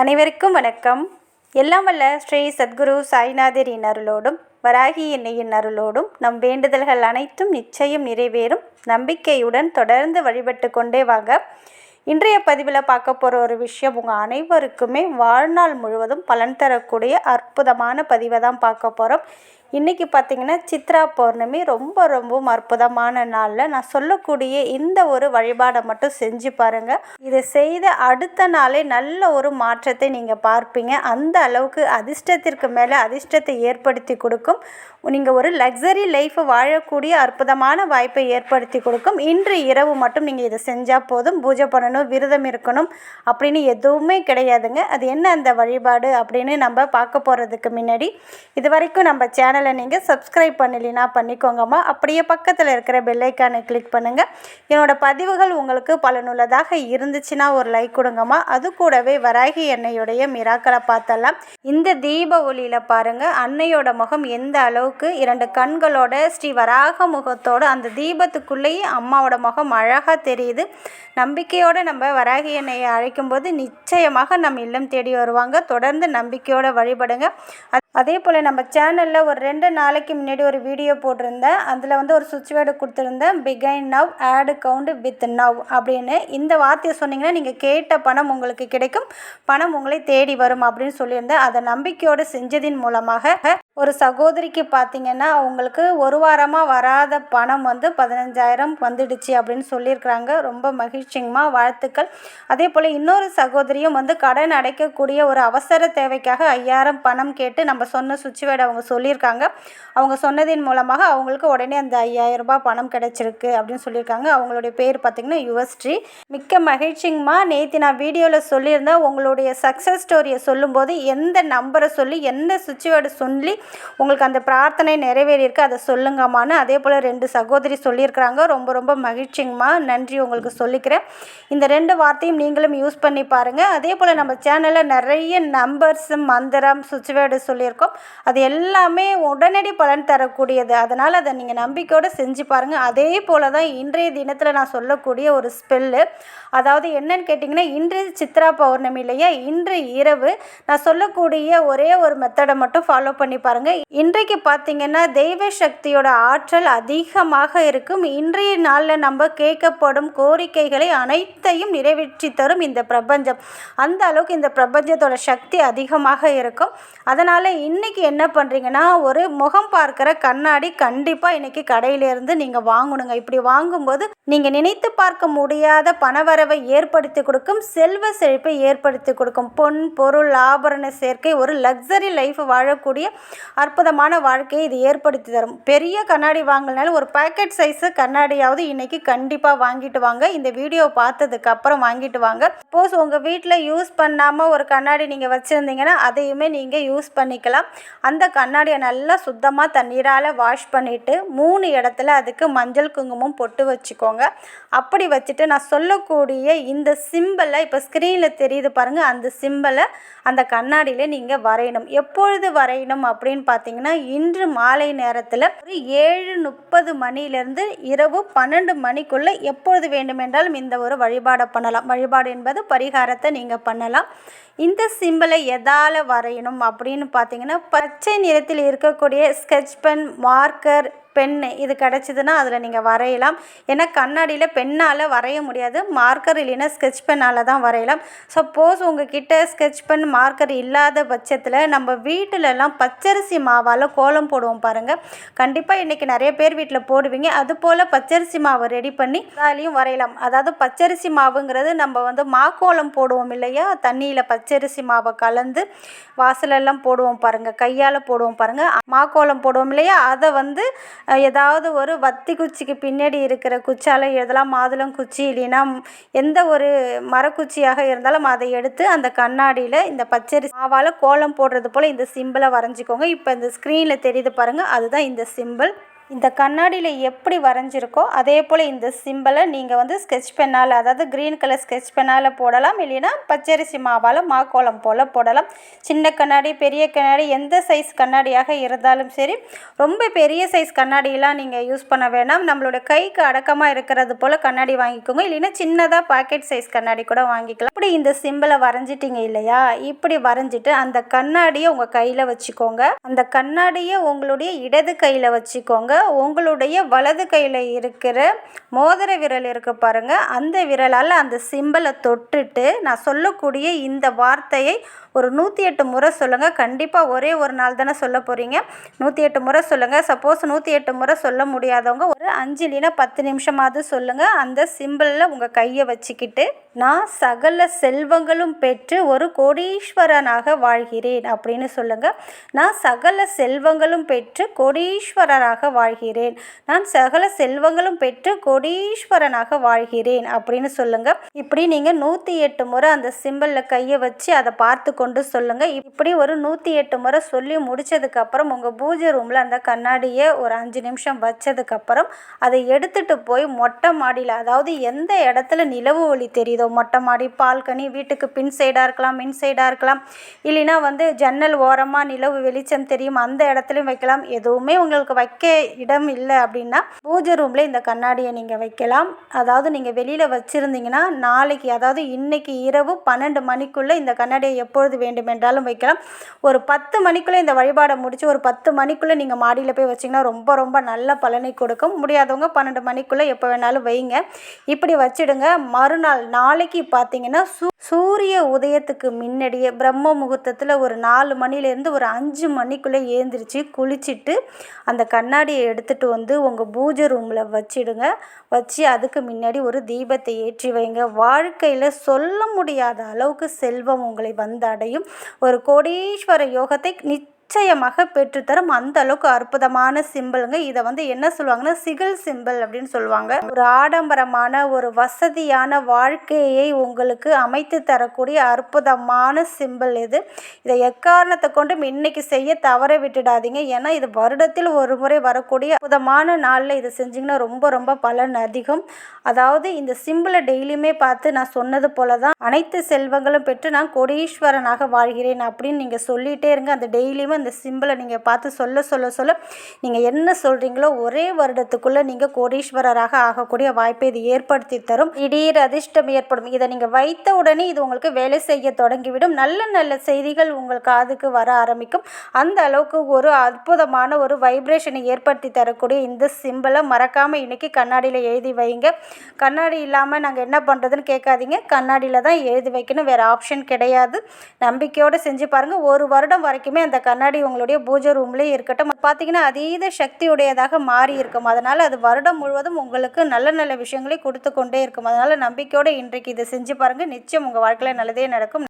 அனைவருக்கும் வணக்கம். எல்லாம் வல்ல ஸ்ரீ சத்குரு சாய்நாதரின் அருளோடும் வராகி எண்ணெயின் அருளோடும் நம் வேண்டுதல்கள் அனைத்தும் நிச்சயம் நிறைவேறும் நம்பிக்கையுடன் தொடர்ந்து வழிபட்டு கொண்டே வாங்க. இன்றைய பதிவில் பார்க்க போகிற ஒரு விஷயம் உங்கள் அனைவருக்குமே வாழ்நாள் முழுவதும் பலன் தரக்கூடிய அற்புதமான பதிவை தான் பார்க்க போகிறோம். இன்றைக்கி பார்த்திங்கன்னா சித்ரா பௌர்ணமி ரொம்பவும் அற்புதமான நாளில் நான் சொல்லக்கூடிய இந்த ஒரு வழிபாடை மட்டும் செஞ்சு பாருங்கள். இதை செய்த அடுத்த நாளே நல்ல ஒரு மாற்றத்தை நீங்கள் பார்ப்பீங்க. அந்த அளவுக்கு அதிர்ஷ்டத்திற்கு மேலே அதிர்ஷ்டத்தை ஏற்படுத்தி கொடுக்கும். நீங்கள் ஒரு லக்ஸரி லைஃப்பை வாழக்கூடிய அற்புதமான வாய்ப்பை ஏற்படுத்தி கொடுக்கும். இன்று இரவு மட்டும் நீங்கள் இதை செஞ்சால் போதும். பூஜை பண்ணணும், விரதம் இருக்கணும் அப்படின்னு எதுவுமே கிடையாதுங்க. அது என்ன அந்த வழிபாடு அப்படின்னு நம்ம பார்க்க போகிறதுக்கு முன்னாடி இது வரைக்கும் நம்ம சேனலை நீங்கள் சப்ஸ்கிரைப் பண்ணலைன்னா பண்ணிக்கோங்கம்மா. அப்படியே பக்கத்தில் இருக்கிற பெல்லைக்கானை கிளிக் பண்ணுங்கள். என்னோடய பதிவுகள் உங்களுக்கு பலனுள்ளதாக இருந்துச்சுன்னா ஒரு லைக் கொடுங்கம்மா. அது கூடவே வராகி அன்னையுடைய மிராக்களை பார்த்தலாம். இந்த தீப ஒளியில் பாருங்கள், அன்னையோட முகம் எந்த அளவுக்கு இரண்டு கண்களோட ஸ்ரீ வராக முகத்தோடு அந்த தீபத்துக்குள்ளேயே அம்மாவோட முகம் அழகாக தெரியுது. நம்பிக்கையோடு நம்ம வராகி அன்னையை அழைக்கும்போது நிச்சயமாக நம்ம இல்லம் தேடி வருவாங்க. தொடர்ந்து நம்பிக்கையோடு வழிபடுங்க. அதே போல் நம்ம சேனலில் ஒரு 2 நாளைக்கு முன்னாடி ஒரு வீடியோ போட்டிருந்தேன். அதில் ஒரு சுவிட்ச் வேர்டு கொடுத்துருந்தேன், begin now add count with now அப்படின்னு. இந்த வார்த்தையை சொன்னீங்கன்னா நீங்கள் கேட்ட பணம் உங்களுக்கு கிடைக்கும், பணம் உங்களை தேடி வரும் அப்படின்னு சொல்லியிருந்தேன். அதை நம்பிக்கையோடு செஞ்சதின் மூலமாக ஒரு சகோதரிக்கு பார்த்திங்கன்னா அவங்களுக்கு ஒரு வாரமாக வராத பணம் 15,000 வந்துடுச்சு அப்படின்னு சொல்லியிருக்கிறாங்க. ரொம்ப மகிழ்ச்சிங்கம்மா, வாழ்த்துக்கள். அதே போல் இன்னொரு சகோதரியும் கடன் அடைக்கக்கூடிய ஒரு அவசர தேவைக்காக 5,000 பணம் கேட்டு நம்ம சொன்ன சுவிட்ச் வேர்டு அவங்க சொல்லியிருக்காங்க. அவங்க சொன்னதின் மூலமாக அவங்களுக்கு உடனே அந்த 5,000 ரூபாய் பணம் கிடைச்சிருக்கு அப்படின்னு சொல்லியிருக்காங்க. அவங்களுடைய பேர் பார்த்திங்கன்னா யுவஸ்ரீ. மிக்க மகிழ்ச்சிங்கம்மா. நேற்று நான் வீடியோவில் சொல்லியிருந்தேன், உங்களுடைய சக்ஸஸ் ஸ்டோரியை சொல்லும்போது எந்த நம்பரை சொல்லி எந்த சுவிட்ச் வேர்டு சொல்லி உங்களுக்கு அந்த பிரார்த்தனை நிறைவேறியிருக்கு அதை சொல்லுங்கம்மான்னு. அதே போல் 2 சகோதரி சொல்லியிருக்கிறாங்க. ரொம்ப மகிழ்ச்சிங்கம்மா, நன்றி உங்களுக்கு சொல்லிக்கிறேன். இந்த 2 வார்த்தையும் நீங்களும் யூஸ் பண்ணி பாருங்கள். அதே போல் நம்ம சேனலில் நிறைய நம்பர்ஸ், மந்திரம், சுவிட்ச் வேர்டு சொல்லியிருக்கோம். அது எல்லாமே உடனடி பலன் தரக்கூடியது. அதனால் அதை நீங்கள் நம்பிக்கையோடு செஞ்சு பாருங்கள். அதே போல் தான் இன்றைய தினத்தில் நான் சொல்லக்கூடிய ஒரு ஸ்பெல்லு, அதாவது என்னன்னு கேட்டிங்கன்னா, இன்று சித்ரா பௌர்ணமி இல்லையா, இன்று இரவு நான் சொல்லக்கூடிய ஒரே ஒரு மெத்தடை மட்டும் ஃபாலோ பண்ணி பாருங்கள். இன்றைக்கு பார்த்திங்கன்னா தெய்வ சக்தியோட ஆற்றல் அதிகமாக இருக்கும். இன்றைய நாளில் நம்ம கேட்கப்படும் கோரிக்கைகளை அனைத்தையும் நிறைவேற்றி தரும் இந்த பிரபஞ்சம். அந்த அளவுக்கு இந்த பிரபஞ்சத்தோட சக்தி அதிகமாக இருக்கும். அதனால் இன்றைக்கி என்ன பண்ணுறீங்கன்னா, ஒரு முகம் பார்க்குற கண்ணாடி கண்டிப்பாக இன்றைக்கி கடையிலேருந்து நீங்கள் வாங்கணுங்க. இப்படி வாங்கும்போது நீங்கள் நினைத்து பார்க்க முடியாத பணவரவை ஏற்படுத்தி கொடுக்கும், செல்வ செழிப்பை ஏற்படுத்தி கொடுக்கும். பொன், பொருள், ஆபரண சேர்க்கை, ஒரு லக்ஸரி லைஃப் வாழக்கூடிய அற்புதமான வாழ்க்கையை இது ஏற்படுத்தி தரும். பெரிய கண்ணாடி வாங்கினாலும் ஒரு பேக்கெட் சைஸு கண்ணாடியாவது இன்றைக்கி கண்டிப்பாக வாங்கிட்டு வாங்க. இந்த வீடியோ பார்த்ததுக்கு அப்புறம் வாங்கிட்டு வாங்க. சப்போஸ் உங்கள் வீட்டில் யூஸ் பண்ணாமல் ஒரு கண்ணாடி நீங்கள் வச்சுருந்தீங்கன்னா அதையுமே நீங்கள் யூஸ் பண்ணிக்கலாம். அந்த கண்ணாடியை நல்லா சுத்தமாக தண்ணீரால் வாஷ் பண்ணிவிட்டு 3 இடத்துல அதுக்கு மஞ்சள் குங்குமம் பொட்டு வச்சுக்கோங்க. அப்படி வச்சுட்டு நான் சொல்லக்கூடிய இந்த சிம்பலை இப்போ ஸ்க்ரீனில் தெரியுது பாருங்கள், அந்த சிம்பலை அந்த கண்ணாடியில் நீங்கள் வரையணும். எப்பொழுது வரையணும் அப்படின்னு பார்த்தீங்கன்னா, இன்று மாலை நேரத்தில் ஒரு 7:30 மணிலேருந்து இரவு 12 மணிக்குள்ளே எப்பொழுது வேண்டுமென்றாலும் இந்த ஒரு வழிபாடை பண்ணலாம். வழிபாடு என்பது பரிகாரத்தை நீங்கள் பண்ணலாம். இந்த சிம்பலை எதால் வரையணும் அப்படின்னு பார்த்தீங்கன்னா, பச்சை நிறத்தில் இருக்கக்கூடிய ஸ்கெட்ச் பென், மார்க்கர், பென்னு இது கிடச்சிதுன்னா அதில் நீங்கள் வரையலாம். ஏன்னா கண்ணாடியில் பெண்ணால் வரைய முடியாது, மார்க்கர் இல்லைன்னா ஸ்கெட்ச் பென்னால் தான் வரையலாம். சப்போஸ் உங்ககிட்ட ஸ்கெட்ச் பென், மார்க்கர் இல்லாத பட்சத்தில் நம்ம வீட்டிலலாம் பச்சரிசி மாவால் கோலம் போடுவோம் பாருங்கள். கண்டிப்பாக இன்றைக்கி நிறைய பேர் வீட்டில் போடுவீங்க. அதுபோல் பச்சரிசி மாவை ரெடி பண்ணி அதாலையும் வரையலாம். அதாவது பச்சரிசி மாவுங்கிறது நம்ம மாக்கோலம் போடுவோம் இல்லையா, தண்ணியில் பச்சரிசி மாவை கலந்து வாசலெல்லாம் போடுவோம் பாருங்கள், கையால் போடுவோம் பாருங்கள், மாக்கோலம் போடுவோம் இல்லையா, அதை ஏதாவது ஒரு வத்தி குச்சிக்கு பின்னாடி இருக்கிற குச்சால் எதெல்லாம் மாதுளம் குச்சி இல்லைன்னா எந்த ஒரு மரக்குச்சியாக இருந்தாலும் அதை எடுத்து அந்த கண்ணாடியில் இந்த பச்சரிசி மாவால் கோலம் போடுறது போல் இந்த சிம்பிளை வரைஞ்சிக்கோங்க. இப்போ இந்த ஸ்க்ரீனில் தெரியுது பாருங்கள், அதுதான் இந்த சிம்பிள். இந்த கண்ணாடியில் எப்படி வரைஞ்சிருக்கோ அதே போல் இந்த சிம்பிளை நீங்கள் வந்து ஸ்கெட்ச் பென்னால், அதாவது க்ரீன் கலர் ஸ்கெட்ச் பென்னால் போடலாம், இல்லைன்னா பச்சரிசி மாவால் மாக்கோலம் போல் போடலாம். சின்ன கண்ணாடி, பெரிய கண்ணாடி, எந்த சைஸ் கண்ணாடியாக இருந்தாலும் சரி. ரொம்ப பெரிய சைஸ் கண்ணாடியெலாம் நீங்கள் யூஸ் பண்ண வேணாம். நம்மளோட கைக்கு அடக்கமாக இருக்கிறது போல் கண்ணாடி வாங்கிக்கோங்க, இல்லைன்னா சின்னதாக பாக்கெட் சைஸ் கண்ணாடி கூட வாங்கிக்கலாம். இப்படி இந்த சிம்பிளை வரைஞ்சிட்டிங்க இல்லையா, இப்படி வரைஞ்சிட்டு அந்த கண்ணாடியை உங்கள் கையில் வச்சுக்கோங்க. அந்த கண்ணாடியை உங்களுடைய இடது கையில் வச்சுக்கோங்க. உங்களுடைய வலது கையில் இருக்கிற மோதிர விரல் இருக்கு பாருங்க, அந்த விரலால் அந்த சிம்பிளை தொட்டுட்டு நான் சொல்லக்கூடிய இந்த வார்த்தையை ஒரு 108 முறை சொல்லுங்கள். கண்டிப்பாக ஒரே ஒரு நாள் தானே சொல்ல போகிறீங்க, 108 முறை சொல்லுங்கள். சப்போஸ் 108 முறை சொல்ல முடியாதவங்க ஒரு 5 இல்லைன்னா 10 நிமிஷமாவது சொல்லுங்கள். அந்த சிம்பிளில் உங்கள் கையை வச்சுக்கிட்டு, நான் சகல செல்வங்களும் பெற்று ஒரு கோடீஸ்வரனாக வாழ்கிறேன் அப்படின்னு சொல்லுங்கள். நான் சகல செல்வங்களும் பெற்று கோடீஸ்வரராக வாழ்கிறேன், நான் சகல செல்வங்களும் பெற்று கோடீஸ்வரனாக வாழ்கிறேன் அப்படின்னு சொல்லுங்கள். இப்படி நீங்கள் 108 முறை அந்த சிம்பிளில் கையை வச்சு அதை பார்த்து கொண்டு சொல்லுங்கள். இப்படி ஒரு 108 முறை சொல்லி முடித்ததுக்கப்புறம் உங்கள் பூஜை ரூமில் அந்த கண்ணாடியை ஒரு 5 நிமிஷம் வச்சதுக்கப்புறம் அதை எடுத்துகிட்டு போய் மொட்டை மாடியில், அதாவது எந்த இடத்துல நிலவு ஒளி தெரியுதோ, மொட்டை மாடி, பால்கனி, வீட்டுக்கு பின் சைடாக இருக்கலாம், மின் சைடாக இருக்கலாம், இல்லைன்னா வந்து ஜன்னல் ஓரமாக நிலவு வெளிச்சம் தெரியும் அந்த இடத்துலையும் வைக்கலாம். எதுவுமே உங்களுக்கு வைக்க இடம் இல்லை அப்படின்னா பூஜை ரூமில் இந்த கண்ணாடியை நீங்கள் வைக்கலாம். அதாவது நீங்கள் வெளியில் வச்சுருந்தீங்கன்னா நாளைக்கு, அதாவது இன்னைக்கு இரவு 12 மணிக்குள்ளே இந்த கண்ணாடியை எப்பொழுது வேண்டுமென்றாலும் வைக்கலாம். ஒரு 10 மணிக்குள்ளே இந்த வழிபாடை முடித்து ஒரு 10 மணிக்குள்ளே நீங்கள் மாடியில் போய் வச்சிங்கன்னா ரொம்ப ரொம்ப நல்ல பலனை கொடுக்கும். முடியாதவங்க 12 மணிக்குள்ளே எப்போ வேணாலும் வைங்க. இப்படி வச்சிடுங்க. மறுநாள் நாளைக்கு பார்த்தீங்கன்னா சூரிய உதயத்துக்கு முன்னாடியே பிரம்ம முகூர்த்தத்தில் ஒரு 4 மணிலேருந்து ஒரு 5 மணிக்குள்ளே ஏந்திரிச்சு குளிச்சுட்டு அந்த கண்ணாடியை எடுத்துகிட்டு வந்து உங்கள் பூஜை ரூமில் வச்சிடுங்க. வச்சு அதுக்கு முன்னாடி ஒரு தீபத்தை ஏற்றி வைங்க. வாழ்க்கையில் சொல்ல முடியாத அளவுக்கு செல்வம் உங்களை வந்தடையும். ஒரு கோடீஸ்வர யோகத்தை நிச்சயமாக பெற்றுத்தரும். அந்த அளவுக்கு அற்புதமான சிம்பிளுங்க. இதை வந்து என்ன சொல்லுவாங்கன்னா சிகில் சிம்பிள் அப்படின்னு சொல்லுவாங்க. ஒரு ஆடம்பரமான ஒரு வசதியான வாழ்க்கையை உங்களுக்கு அமைத்து தரக்கூடிய அற்புதமான சிம்பிள் இது. இதை எக்காரணத்தை கொண்டும் இன்னைக்கு செய்ய தவற விட்டுடாதீங்க. ஏன்னா இது வருடத்தில் ஒரு முறை வரக்கூடிய அற்புதமான நாளில் இதை செஞ்சிங்கன்னா ரொம்ப ரொம்ப பலன் அதிகம். அதாவது இந்த சிம்பிளை டெய்லியுமே பார்த்து நான் சொன்னது போல தான் அனைத்து செல்வங்களும் பெற்று நான் கோடீஸ்வரனாக வாழ்கிறேன் அப்படின்னு நீங்கள் சொல்லிகிட்டே இருங்க. அந்த டெய்லியுமே அந்த சிம்பிளை நீங்கள் பார்த்து சொல்ல சொல்ல சொல்ல நீங்கள் என்ன சொல்கிறீங்களோ ஒரே வருடத்துக்குள்ளே நீங்கள் கோடீஸ்வரராக ஆகக்கூடிய வாய்ப்பை இது ஏற்படுத்தி தரும். திடீர் அதிர்ஷ்டம் ஏற்படும். இதை நீங்கள் வைத்த உடனே இது உங்களுக்கு வேலை செய்ய தொடங்கிவிடும். நல்ல நல்ல செய்திகள் உங்கள் காதுக்கு வர ஆரம்பிக்கும். அந்த அளவுக்கு ஒரு அற்புதமான ஒரு வைப்ரேஷனை ஏற்படுத்தி தரக்கூடிய இந்த சிம்பிளை மறக்காமல் இன்றைக்கி கண்ணாடியில் எழுதி வைங்க. கண்ணாடி இல்லாமல் நாங்கள் என்ன பண்ணுறதுன்னு கேட்காதீங்க. கண்ணாடியில் தான் எழுதி வைக்கணும், வேறு ஆப்ஷன் கிடையாது. நம்பிக்கையோடு செஞ்சு பாருங்கள். ஒரு வருடம் வரைக்குமே அந்த கண்ணாடி உங்களுடைய பூஜை ரூம்லேயே இருக்கட்டும். பார்த்தீங்கன்னா அதீத சக்தியுடையதாக மாறி இருக்கும். அதனால் அது வருடம் முழுவதும் உங்களுக்கு நல்ல நல்ல விஷயங்களை கொடுத்து கொண்டே இருக்கும். அதனால் நம்பிக்கையோடு இன்றைக்கு இதை செஞ்சு பாருங்கள். நிச்சயம் உங்கள் வாழ்க்கையில் நல்லதே நடக்கும்.